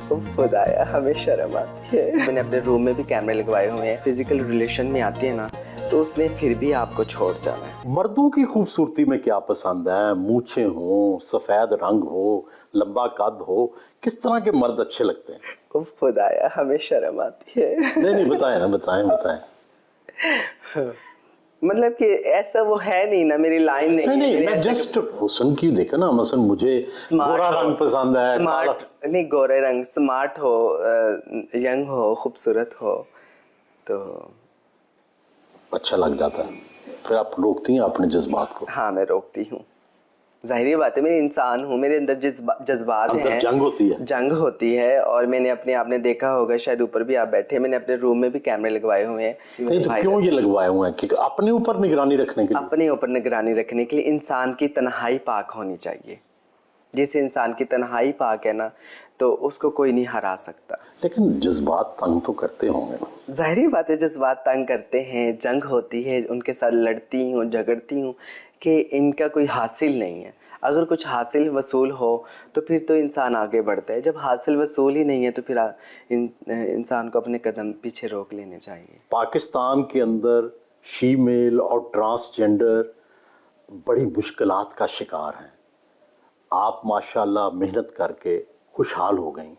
खुदाया हमें शर्म आती है। मैंने अपने रूम में भी कैमरे लगवाए हुए हैं। फिजिकल रिलेशन में आती है ना तो उसने फिर भी आपको छोड़ जाना है। मर्दों की खूबसूरती में क्या पसंद है? मूछें हो, सफेद रंग हो, लंबा कद हो, किस तरह के मर्द अच्छे लगते हैं? उफ खुदाया हमें शर्म आती है। नहीं बताएं ना, बताएं। मतलब कि ऐसा वो है नहीं ना, मेरी लाइन नहीं है। नहीं मैं जस्ट हुस्न की देखा ना, मसलन मुझे गोरा रंग पसंद है, स्मार्ट नहीं, गोरे रंग, स्मार्ट हो, यंग हो, खूबसूरत हो तो अच्छा लग जाता है। फिर आप रोकती हैं अपने जज्बात को? हाँ मैं रोकती हूँ, जाहिर बात है, मैं इंसान हूँ, मेरे अंदर जज्बात हैं, जंग होती है। और मैंने अपने आपने देखा होगा, शायद ऊपर भी आप बैठे, मैंने अपने रूम में भी कैमरे लगवाए हुए हैं। नहीं तो क्यों ये लगवाए हुए हैं? कि अपने ऊपर निगरानी रखने के लिए? अपने ऊपर निगरानी रखने के लिए। इंसान की तन्हाई पाक होनी चाहिए। जिस इंसान की तन्हाई पाक है ना तो उसको कोई नहीं हरा सकता। लेकिन जज्बात तंग तो करते होंगे ना? ज़ाहिरी बात है, जज्बात तंग करते हैं, जंग होती है, उनके साथ लड़ती हूँ, झगड़ती हूँ कि इनका कोई हासिल नहीं है। अगर कुछ हासिल वसूल हो तो फिर तो इंसान आगे बढ़ता है। जब हासिल वसूल ही नहीं है तो फिर इंसान को अपने कदम पीछे रोक लेने चाहिए। पाकिस्तान के अंदर फीमेल और ट्रांसजेंडर बड़ी मुश्किलात का शिकार हैं। आप माशाल्लाह मेहनत करके खुशहाल हो गई,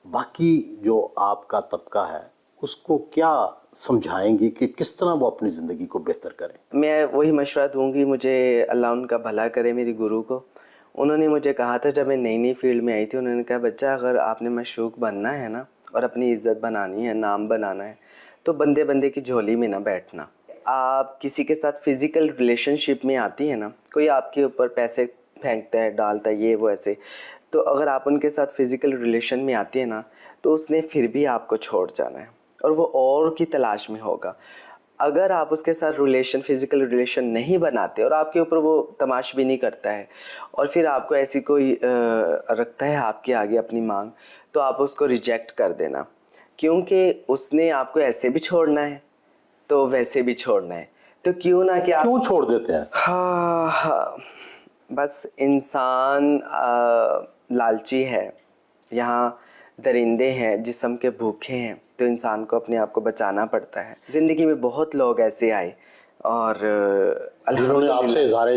बाकी जो आपका तबका है उसको क्या समझाएंगी कि किस तरह वो अपनी ज़िंदगी को बेहतर करें? मैं वही मशवरा दूंगी, मुझे अल्लाह उनका भला करे, मेरी गुरु को। उन्होंने मुझे कहा था जब मैं नई नई फील्ड में आई थी, उन्होंने कहा बच्चा अगर आपने मशहूर बनना है ना और अपनी इज़्ज़त बनानी है, नाम बनाना है, तो बंदे बंदे की झोली में ना बैठना। आप किसी के साथ फ़िज़िकल रिलेशनशिप में आती है ना, कोई आपके ऊपर पैसे फेंकता है, डालता है, ये वो ऐसे, तो अगर आप उनके साथ फ़िज़िकल रिलेशन में आती है ना तो उसने फिर भी आपको छोड़ जाना है और वो और की तलाश में होगा। अगर आप उसके साथ फ़िज़िकल रिलेशन नहीं बनाते और आपके ऊपर वो तमाश भी नहीं करता है और फिर आपको ऐसी कोई रखता है आपके आगे अपनी मांग, तो आप उसको रिजेक्ट कर देना, क्योंकि उसने आपको ऐसे भी छोड़ना है तो वैसे भी छोड़ना है। तो क्यों ना कि आप क्यों छोड़ देते हैं? हाँ, बस इंसान लालची है, यहाँ दरिंदे हैं, जिस्म के भूखे हैं, तो इंसान को अपने आप को बचाना पड़ता है। ज़िंदगी में बहुत लोग ऐसे आए और जिन्होंने आपसे इज़हार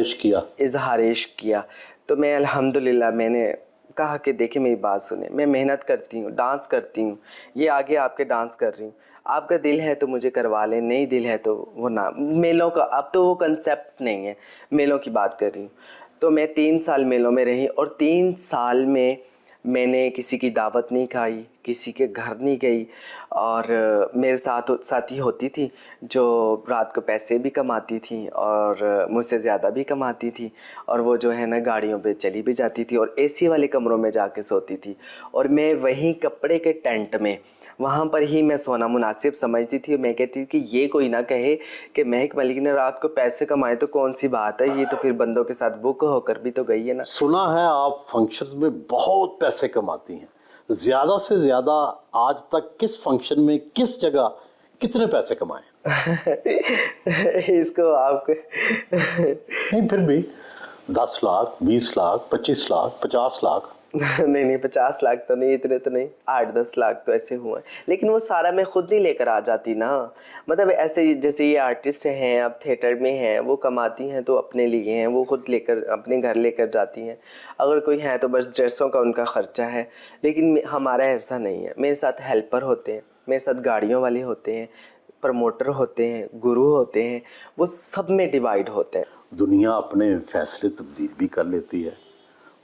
इश्क किया, तो मैं अल्हम्दुलिल्लाह मैंने कहा कि देखिए मेरी बात सुने, मैं मेहनत करती हूँ, डांस करती हूँ, ये आगे आपके डांस कर रही हूँ, आपका दिल है तो मुझे करवा लें, नहीं दिल है तो वो ना। मेलों का अब तो वो कंसेप्ट नहीं है, मेलों की बात कर रही हूँ। तो मैं 3 साल मेलों में रही और 3 साल में मैंने किसी की दावत नहीं खाई, किसी के घर नहीं गई, और मेरे साथी होती थी जो रात को पैसे भी कमाती थी और मुझसे ज़्यादा भी कमाती थी, और वो जो है ना गाड़ियों पे चली भी जाती थी और एसी वाले कमरों में जाके सोती थी, और मैं वहीं कपड़े के टेंट में वहाँ पर ही मैं सोना मुनासिब समझती थी। मैं कहती थी कि ये कोई ना कहे कि महक मलिक ने रात को पैसे कमाए तो कौन सी बात है, ये तो फिर बंदों के साथ बुक होकर भी तो गई है ना। सुना है आप फंक्शंस में बहुत पैसे कमाती हैं, ज़्यादा से ज़्यादा आज तक किस फंक्शन में किस जगह कितने पैसे कमाए? इसको आपको नहीं फिर भी 10 लाख, 20 लाख, 25 लाख, 50 लाख? नहीं 50 लाख तो नहीं, इतने तो नहीं, 8-10 लाख तो ऐसे हुए, लेकिन वो सारा मैं खुद नहीं लेकर आ जाती ना। मतलब ऐसे जैसे ये आर्टिस्ट हैं, अब थिएटर में हैं, वो कमाती हैं तो अपने लिए हैं, वो खुद लेकर अपने घर लेकर जाती हैं। अगर कोई है तो बस ड्रेसों का उनका ख़र्चा है, लेकिन हमारा ऐसा नहीं है। मेरे साथ हेल्पर होते हैं, मेरे साथ गाड़ियों वाले होते हैं, प्रमोटर होते हैं, गुरु होते हैं, वो सब में डिवाइड होते हैं। दुनिया अपने फैसले तब्दील भी कर लेती है।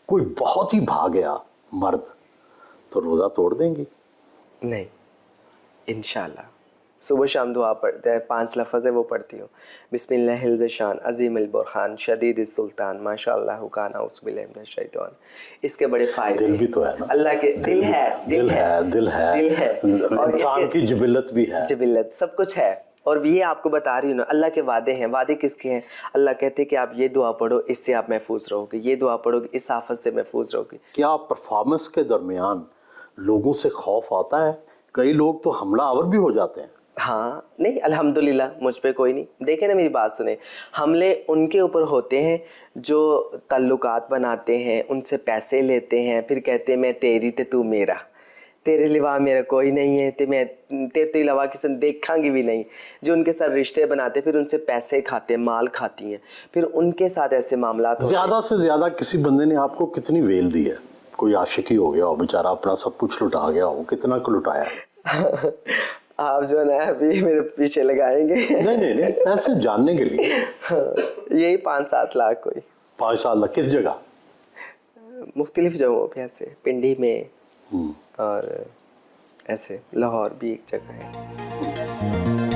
कोई बहुत ही भाग गया मर्द तो रोज़ा तोड़ देंगी? नहीं, इंशाल्लाह। सुबह शाम दुआ पढ़ते हैं, 5 लफ्ज़ है वो पढ़ती हूँ। बिस्मिल्लाहिल ज़शान अज़ीमिल बुरहान शदीदिस सुल्तान माशाअल्लाह काना उज़बिल्लाहि मिनश शैतान। इसके बड़े फ़ायदे दिल भी तो है ना? अल्लाह के दिल है और इंसान की जिबिलत भी है, जिबिलत सब कुछ है। और ये आपको बता रही हूँ ना, अल्लाह के वादे हैं। वादे किसके हैं? अल्लाह कहते हैं कि आप ये दुआ पढ़ो, इससे आप महफूज रहोगे, ये दुआ पढ़ोगे, इस आफत से महफूज रहोगे। क्या परफॉर्मेंस के दरमियान लोगों से खौफ आता है? कई लोग तो हमला आवर भी हो जाते हैं। हाँ, नहीं अल्हम्दुलिल्लाह मुझ पे कोई नहीं। देखे ना, मेरी बात सुने, हमले उनके ऊपर होते हैं जो ताल्लुकात बनाते हैं, उनसे पैसे लेते हैं, फिर कहते हैं मैं तेरी ते तू मेरा, तेरे लिवा मेरा कोई नहीं है, ते मैं तेरे तो इलावा किसी ने देखांगी भी नहीं। जो उनके साथ रिश्ते बनाते फिर उनसे पैसे खाते हैं, माल खाती हैं, फिर उनके साथ ऐसे मामला होते हैं। ज्यादा से ज्यादा किसी बंदे ने आपको कितनी वेल दी है? कोई आशिकी हो गया हो, बेचारा अपना सब कुछ लुटा गया हो, कितना को लुटाया है? आप जो है ना अभी मेरे पीछे लगाएंगे। नहीं नहीं नहीं, पैसे जानने के लिए। यही 5-7 लाख कोई 5 साल तक किस जगह? मुख्तलिफ जगहों पे, ऐसे पिंडी में और ऐसे लाहौर भी एक जगह है।